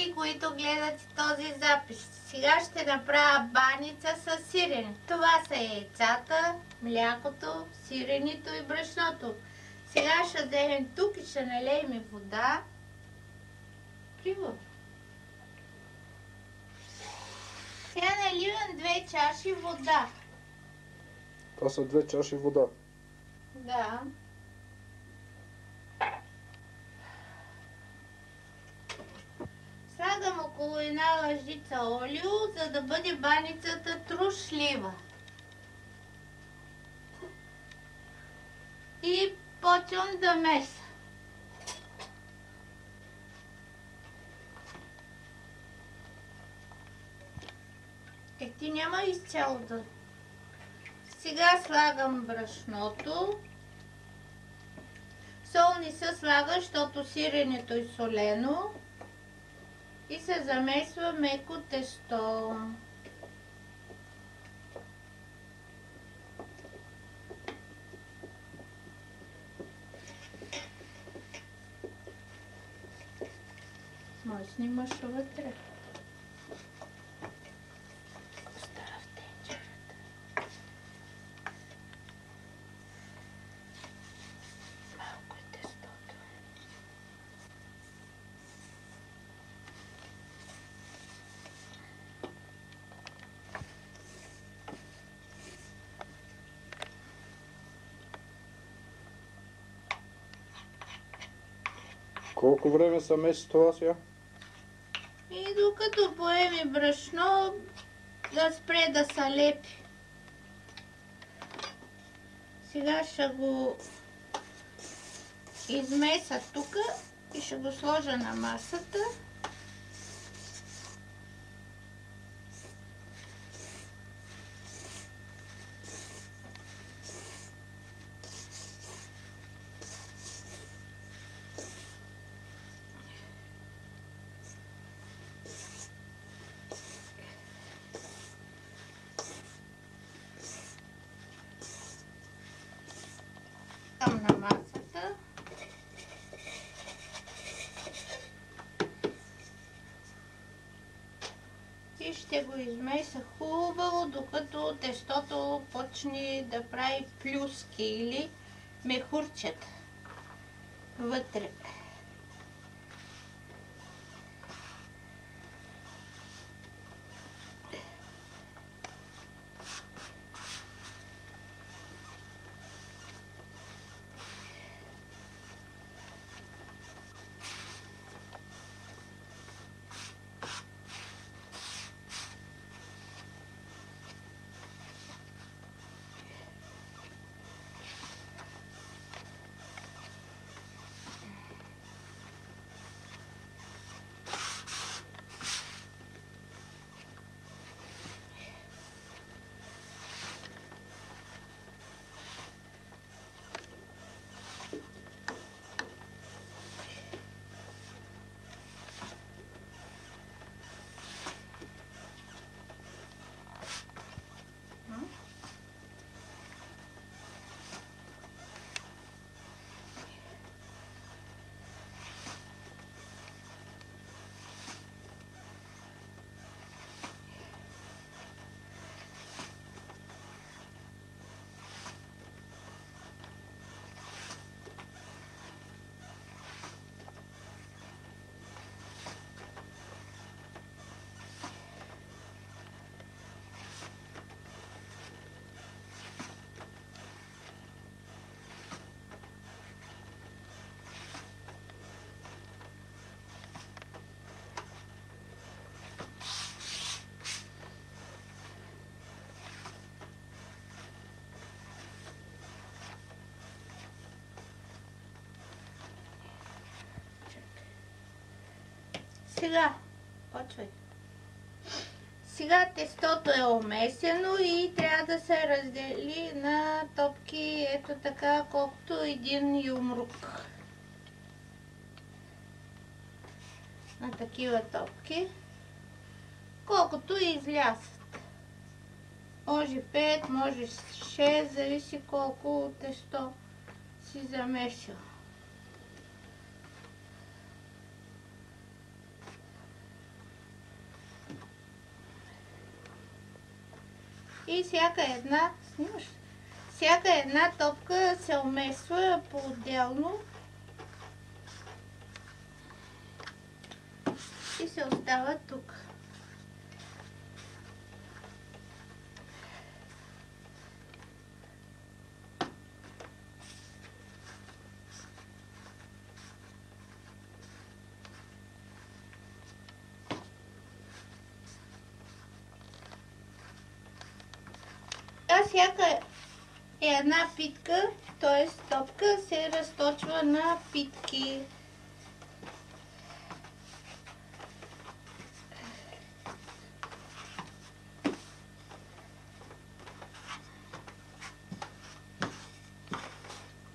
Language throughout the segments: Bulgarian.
всички, които гледат този запис. Сега ще направя баница с сирене. Това са яйцата, млякото, сиренето и брашното. Сега ще вземем тук и ще налеем и вода. Криво. Сега наливам 2 чаши вода. Това са 2 чаши вода. Да. Слагам около 1 лъжица олио, за да бъде баницата трушлива. И почвам да меса. Ти няма изцяло да... Сега слагам брашното. Сол не се слага, защото сиренето е солено. И се замесва меко тесто. Може снимаш вътре. Остава в тенджерата. Малко е тестото. Колко време се меси това сега? И докато поеме брашно, да спре да се лепи. Сега ще го измеса тук и ще го сложа на масата. На масата. И ще го измеса хубаво, докато тестото почне да прави плюски или мехурчета вътре. Сега, почвай. Сега тестото е омесено и трябва да се раздели на топки, ето така, колкото един юмрук. На такива топки, колкото излязат. Може 5, може 6, зависи колко тесто си замесил. И всяка една топка се умесва по-отделно и се остава тук. Всяка една питка, т.е. топка, се разточва на питки.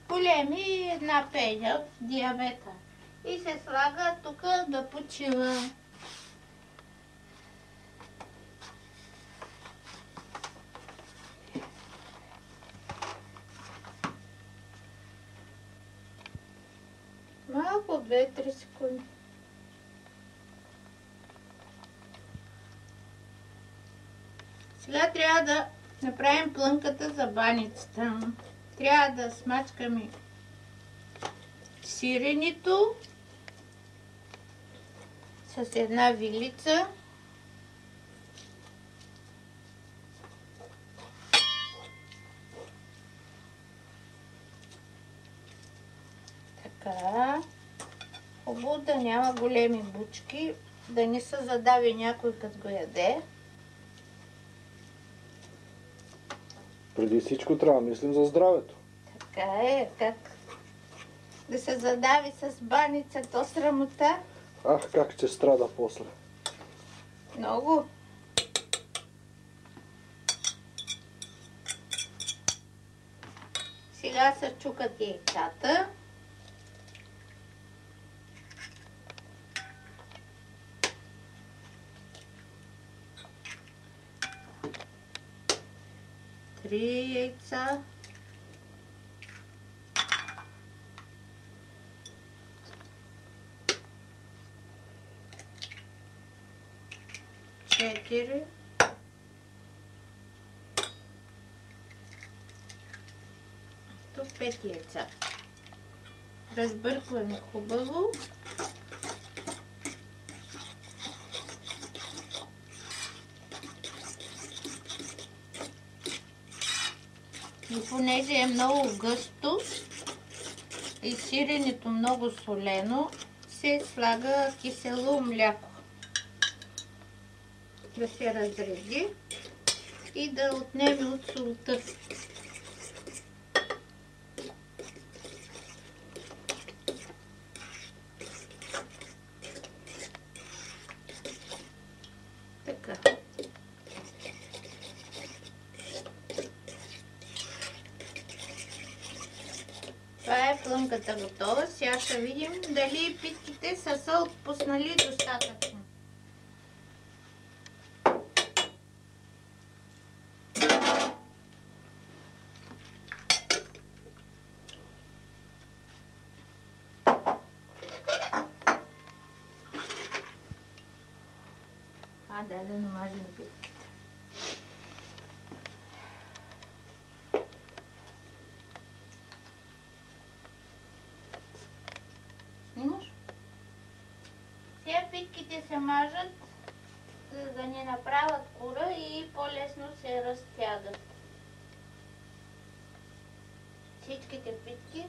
Големи, една пеня в диаметър. И се слага тук да почива. Малко 2-3 секунди. Сега трябва да направим плънката за баницата. Трябва да смачкаме сиренето с една вилица. Така. Хубаво да няма големи бучки, да не се задави някой като го яде. Преди всичко трябва да мислим за здравето. Така е, как да се задави с баница, то срамота. Ах, как ще страда после. Много. Сега се чукат яйцата. Три яйца. Четири. Тук 5 яйца. Разбъркваме хубаво. И понеже е много гъсто и сиренето много солено, се слага кисело мляко. Да се разреди и да отнеме от солта. Така. Това е плънката готова. Сега ще видим дали питките са отпуснали достатъчно. Дай да намажем питките. Снимаш? Сега питките се мажат, за да не направят кура и по-лесно се разтягат. Всичките питки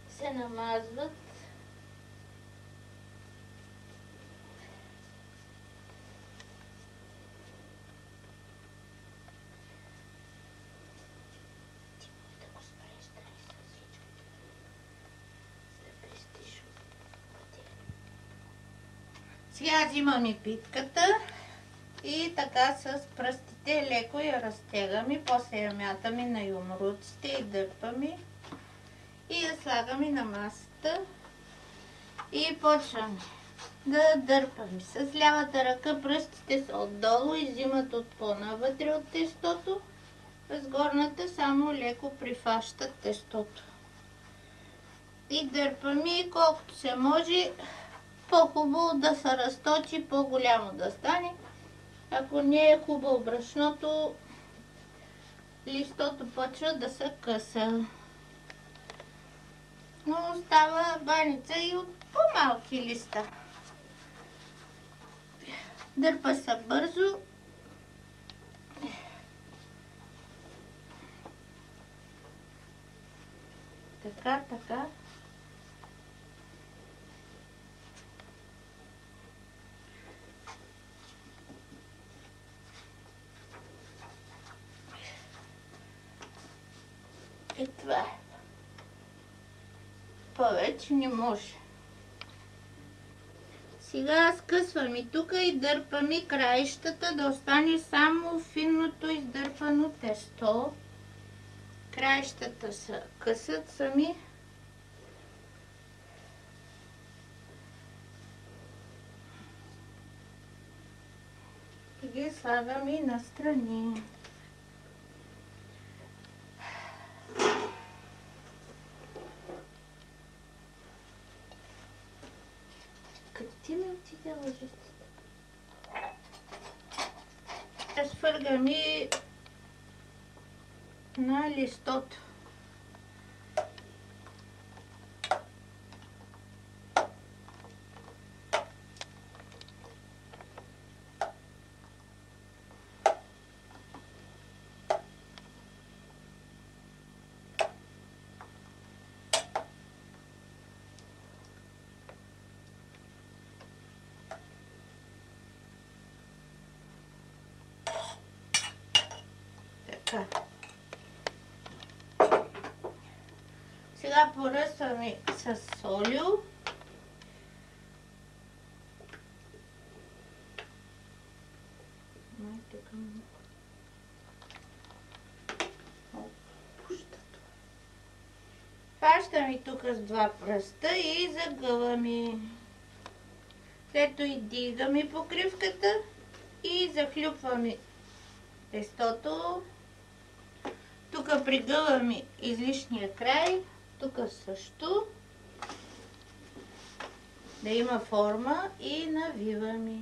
се намазват. Сега взимаме питката и така с пръстите леко я разтягаме, после я мятаме на юмруците и дърпаме и я слагаме на масата и почваме да дърпаме. С лявата ръка пръстите са отдолу и взимат от по-навътре от тестото, с горната само леко прифащат тестото. И дърпаме колкото се може по-хубаво да се разточи, по-голямо да стане. Ако не е хубаво брашното, листото почва да се къса. Но остава баница и от по-малки листа. Дърпа се бързо. Така. И това е. Повече не може. Сега скъсвам и тук и дърпам и краищата, да остане само финното издърпано тесто. Краищата се късат сами. И ги слагам и настрани. Ти ми отиде лъжицата. Разфъргам и на листото. Сега поръсваме с солио. Хващаме тук с два пръста и загъваме. След това и дигаме покривката и захлюпваме тестото. Тук пригъваме излишния край, тук също, да има форма и навиваме.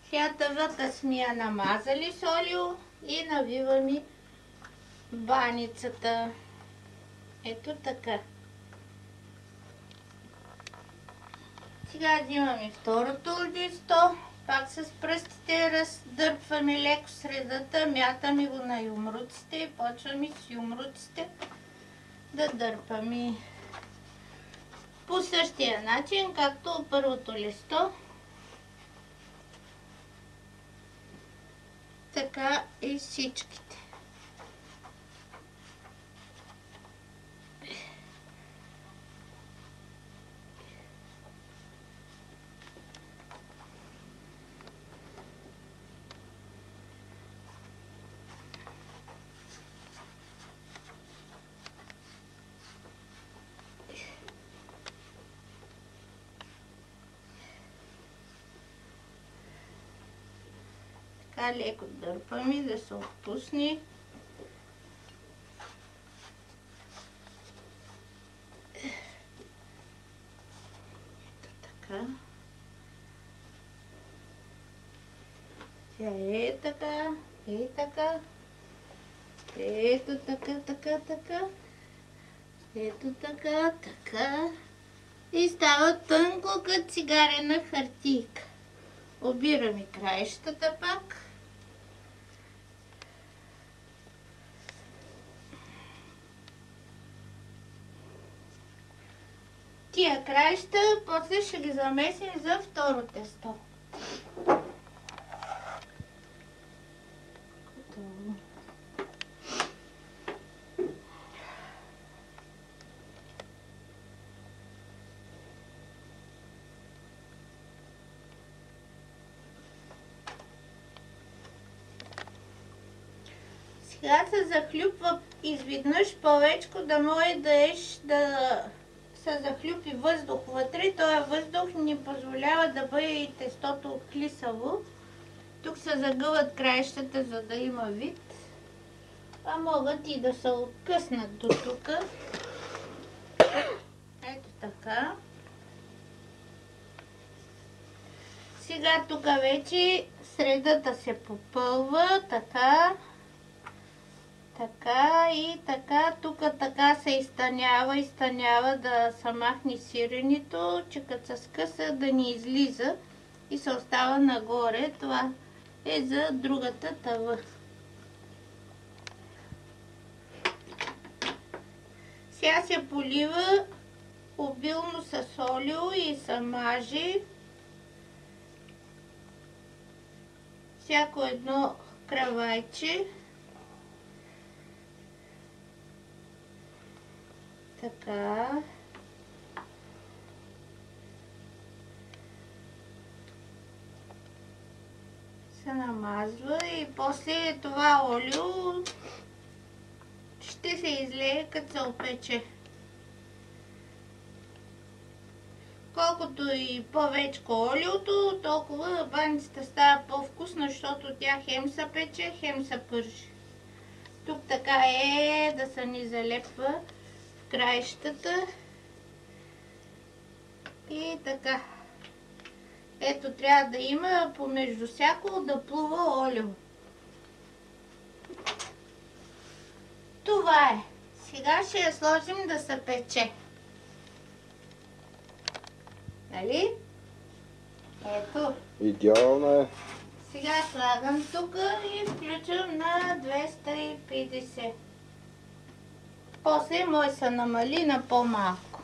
Сега тъвата сме я намазали с олио и навиваме баницата. Ето така. Сега взимаме второто листо. Пак с пръстите раздърпваме леко средата, мятаме го на юмруците и почваме с юмруците да дърпаме. По същия начин, както първото листо, така и всичките. Така леко дърпаме да се отпусне. Ето така. Тя е така, е така. Ето така, така. Ето така, така. И става тънко като цигарена хартийка. Обираме краищата пак. Тия краища после ще ги замесим за второ тесто. Сега се захлюпва изведнъж повечко, да може да еш да се захлюпи въздух вътре. Този въздух ни позволява да бъде и тестото клисаво. Тук се загъват краищата, за да има вид. А могат и да се откъснат до тук. Ето така. Сега тук вече средата се попълва, така. Така и така. Тук така се изтънява да се махне сиренето, че като се скъса да ни излиза и се остава нагоре. Това е за другата тава. Сега се полива обилно с олио и се мажи всяко едно кравайче. Така. Се намазва и после това олио ще се излее като се опече. Колкото и по-вечко олиото, толкова баницата става по-вкусна, защото тя хем се пече, хем се пържи. Тук така е да се ни залепва в краищата. И така. Ето, трябва да има помежду всяко да плува олио. Това е. Сега ще я сложим да се пече. Нали? Ето. Идеално е. Сега слагам тук и включвам на 250. После може се намали на по-малко.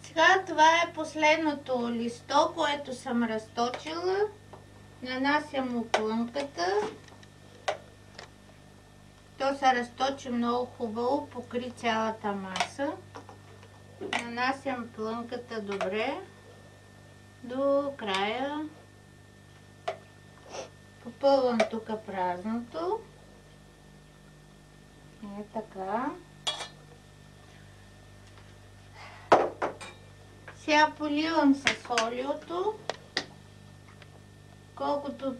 Сега това е последното листо, което съм разточила. Нанасям оплънката. То се разточи много хубаво, покри цялата маса. Нанасям плънката добре до края. Попълвам тук празното. Е така. Сега поливам с олиото. Колкото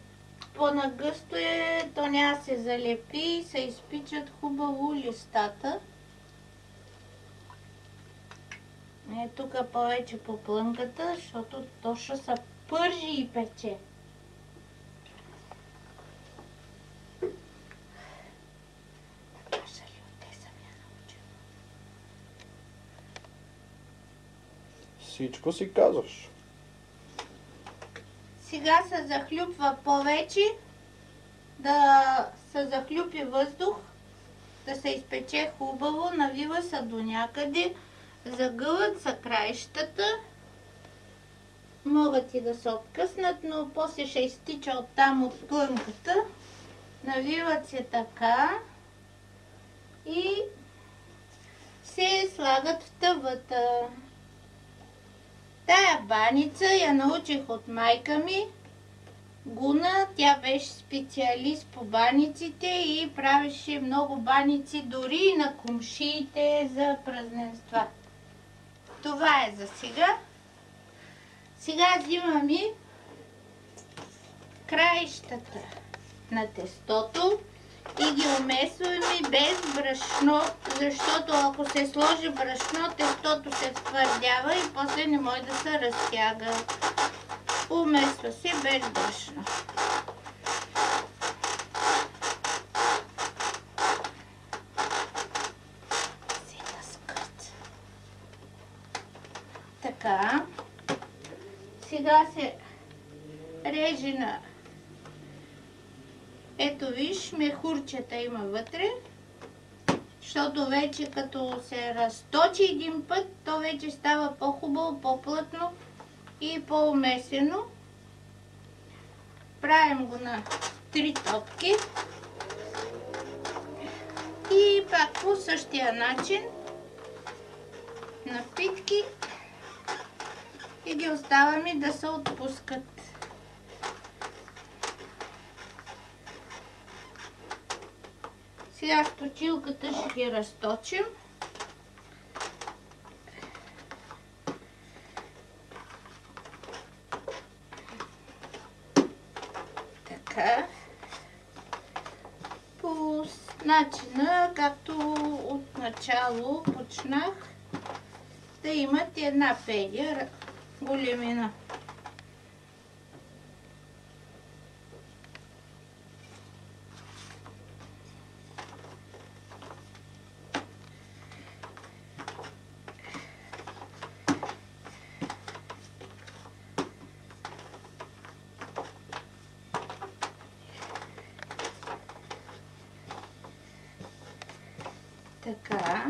по-нагъсто е, то няма да се залепи и се изпичат хубаво листата. Е, тук повече по плънката, защото то ще се пържи и пече. Така те съм я научила. Всичко си казваш. Сега се захлюпва повече, да се захлюпи въздух, да се изпече хубаво, навива се до някъде, загъват се краищата, могат и да се откъснат, но после ще изтича оттам от плънката, навиват се така и се слагат в тъвата. Тая баница я научих от майка ми, Гуна. Тя беше специалист по баниците и правеше много баници дори и на комшиите за празненства. Това е за сега. Сега взимам и краищата на тестото и ги умесваме без брашно, защото ако се сложи брашно, тестото се втвърдява и после не може да се разтяга. Умесва се без брашно. Така. Сега се реже на... Ето виж, мехурчета има вътре, защото вече като се разточи един път, то вече става по-хубаво, по-плътно и по-умесено. Правим го на 3 топки и пак по същия начин на питки и ги оставаме да се отпускат. Сега с точилката ще ги разточим. Така. По начина, както от начало почнах. да имат една педия големина. Така.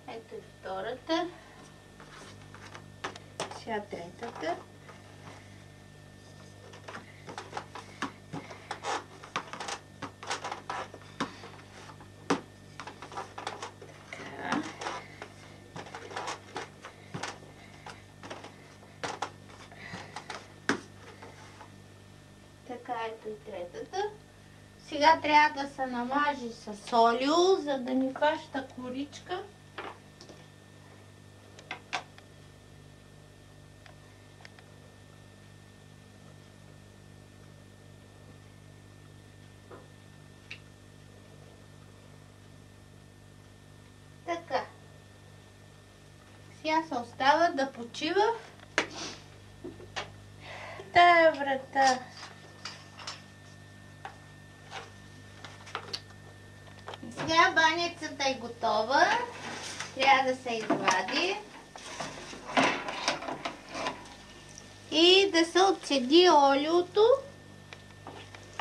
Ето и втората. Сега третата. Така. Така, ето и третата. Сега трябва да се намажи с олио, за да ни хваща коричка. Така. Сега се остава да почива тая врата. Сега баницата е готова. Трябва да се извади и да се отцеди олиото.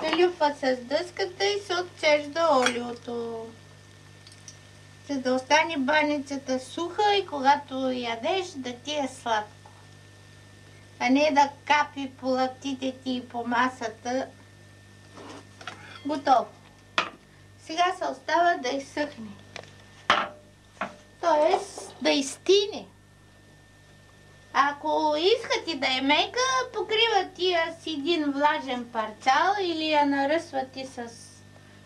Налюпва с дъската и се отцежда олиото. За да остане баницата суха и когато ядеш да ти е сладко. А не да капи по лактите ти и по масата. Готово. Сега се остава да изсъхне. Тоест да изстине. Ако искате да е мека, покривате я с един влажен парцал или я наръсвате с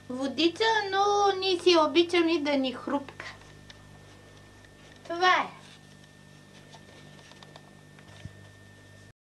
водица, но ние си обичаме да ни хрупка. Това е.